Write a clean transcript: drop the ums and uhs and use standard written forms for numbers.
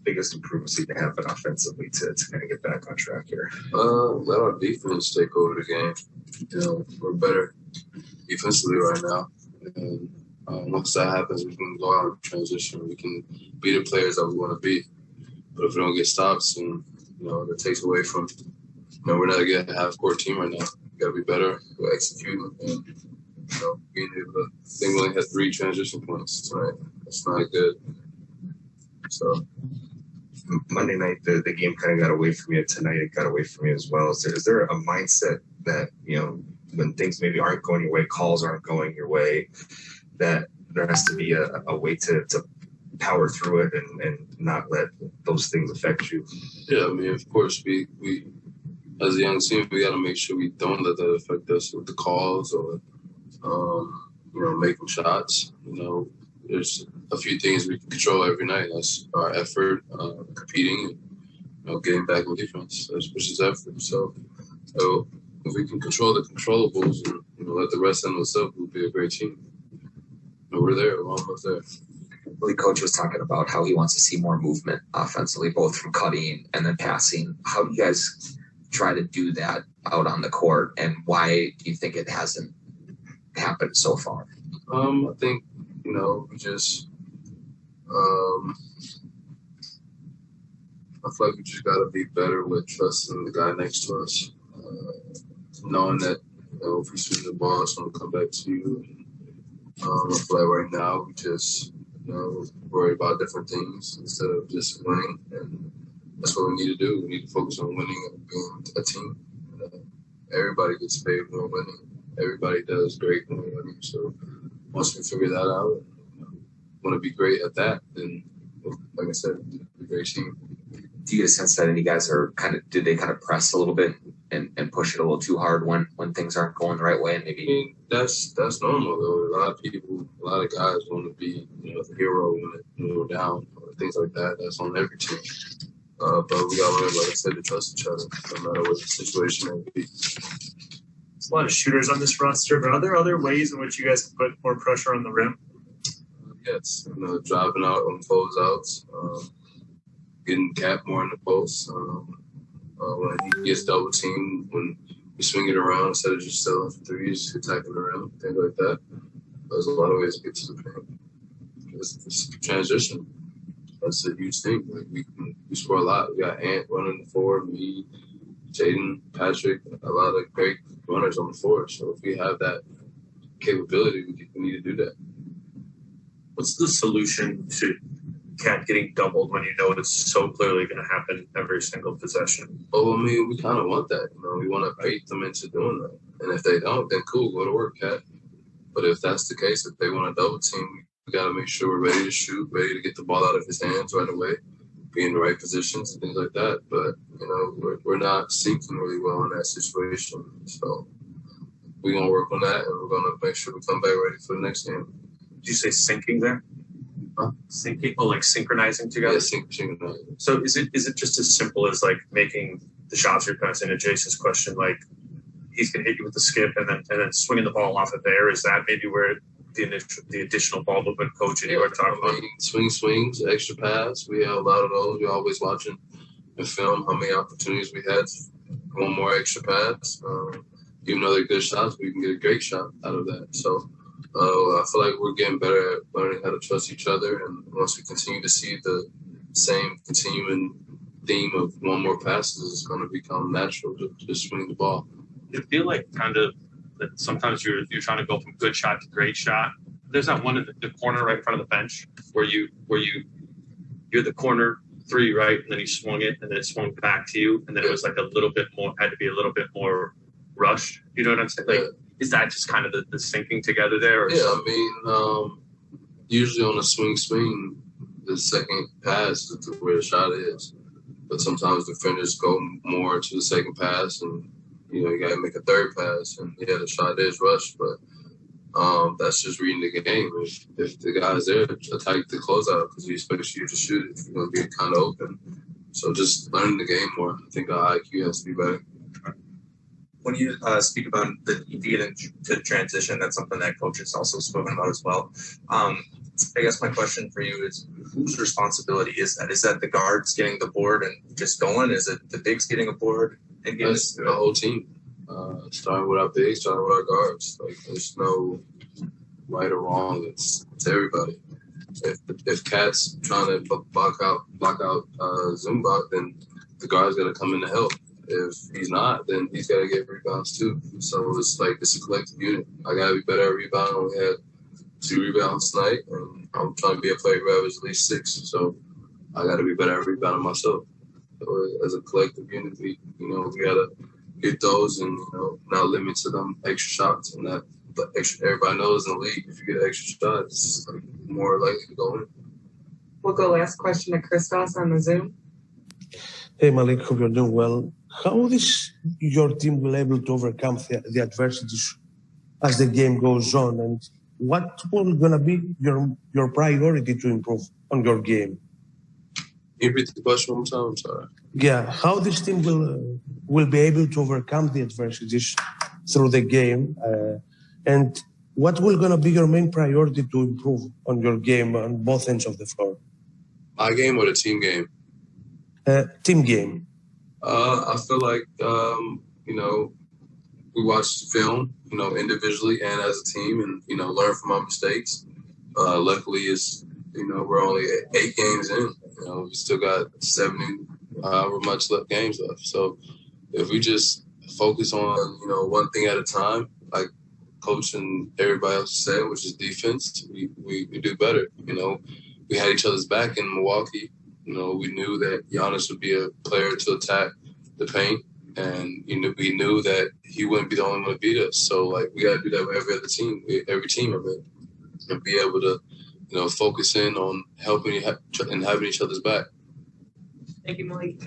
biggest improvements you can happen offensively to kind of get back on track here? Let our defense take over the game. We're better defensively right now. And once that happens, we can go out and transition. We can be the players that we want to be. But if we don't get stops, and that takes away from, we're not a good half-court team right now. We got to be better. We're executing and being able to. I think we only had 3 transition points tonight. That's not good. So Monday night, the game kind of got away from you. Tonight, it got away from you as well. Is there a mindset that when things maybe aren't going your way, calls aren't going your way, that there has to be a way to power through it and not let those things affect you? Yeah, I mean, of course, we as a young team, we got to make sure we don't let that affect us with the calls or, making shots. There's a few things we can control every night. That's our effort, competing, getting back on defense, which is effort. So if we can control the controllables and let the rest handle itself, we'll be a great team. We're there. We're almost there. The coach was talking about how he wants to see more movement offensively, both from cutting and then passing. How do you guys try to do that out on the court, and why do you think it hasn't happened so far? I think, we just I feel like we just got to be better with trusting the guy next to us, knowing that if we swing the ball, it's going to come back to you. I feel like right now we just worry about different things instead of just winning, and that's what we need to do. We need to focus on winning and being a team. Everybody gets paid when we're winning. Everybody does great when we're winning. So once we figure that out, want to be great at that, then, like I said, we're a great team. Do you get a sense that any guys did they kind of press a little bit and push it a little too hard when things aren't going the right way? And maybe, I mean, that's normal though. A lot of guys want to be the hero when we're down or things like that. That's on every team. But we got to learn, like I said, to trust each other no matter what the situation may be. There's a lot of shooters on this roster, but are there other ways in which you guys can put more pressure on the rim? Yes, driving out on closeouts, getting Cap more in the post. When he gets double teamed, when we swing it around instead of just selling for threes, attacking the rim, things like that. There's a lot of ways to get to the paint. It's transition. That's a huge thing. Like we score a lot. We got Ant running the floor, me, Jaden, Patrick, a lot of great runners on the floor. So if we have that capability, we need to do that. What's the solution to Cat getting doubled when you know it's so clearly going to happen every single possession? Well, I mean, we kind of want that. We want to bait them into doing that. And if they don't, then cool, go to work, Cat. But if that's the case, if they want to double team, we got to make sure we're ready to shoot, ready to get the ball out of his hands right away, be in the right positions and things like that. But, we're not sinking really well in that situation. So we're going to work on that, and we're going to make sure we come back ready for the next game. Did you say syncing there? Huh? Syncing? Oh, like synchronizing together? Yeah, synchronizing. So is it just as simple as like making the shots you're passing to Jason's question, like he's going to hit you with the skip and then swinging the ball off of there? Is that maybe where the additional ball movement coach and you are talking about? Swings, extra pass. We have a lot of those. We're always watching and film how many opportunities we had. One more extra pass. Even though they're good shots, we can get a great shot out of that. So I feel like we're getting better at learning how to trust each other. And once we continue to see the same continuing theme of one more passes, it's going to become natural to just swing the ball. You feel like kind of that sometimes you're trying to go from good shot to great shot. There's that one in the corner right in front of the bench where you're the corner three, right? And then you swung it and then it swung back to you. And then it was like had to be a little bit more rushed. You know what I'm saying? Like, is that just kind of the syncing together there? Or I mean, usually on a swing, the second pass is where the shot is. But sometimes defenders go more to the second pass and, you got to make a third pass. And, the shot is rushed. But that's just reading the game. If the guy's there, attack the closeout because he expects you to shoot it if you're going to be kind of open. So just learning the game more. I think our IQ has to be better. When you speak about the transition, that's something that coach has also spoken about as well. I guess my question for you is, whose responsibility is that? Is that the guards getting the board and just going? Is it the bigs getting a board and getting That's the whole team. Starting with our bigs, starting with our guards. Like, there's no right or wrong. It's everybody. If Cat's trying to block out Zumbach, then the guard's got to come in to help. If he's not, then he's got to get rebounds too. So it's a collective unit. I got to be better at rebounding. We had 2 rebounds tonight, and I'm trying to be a player who averages at least 6. So I got to be better at rebounding myself. So as a collective unit, we got to get those and, not limit to them extra shots. And that everybody knows in the league, if you get extra shots, it's more likely to go in. We'll go last question to Christos on the Zoom. Hey, Malik, hope you're doing well. How is your team will able to overcome the adversities as the game goes on, and what will going to be your priority to improve on your game? Can you repeat the question one more time? I'm sorry. Yeah, how this team will be able to overcome the adversities through the game, and what will going to be your main priority to improve on your game on both ends of the floor? My game or the team game? Team game. I feel like, we watch film, individually and as a team and, learn from our mistakes. Luckily, we're only 8 games in. We still got 70, however much games left. So if we just focus on, one thing at a time, like Coach and everybody else said, which is defense, we do better. We had each other's back in Milwaukee. We knew that Giannis would be a player to attack the paint, and we knew that he wouldn't be the only one to beat us. So, we got to do that with every other team, and be able to, focus in on helping and having each other's back. Thank you, Malik.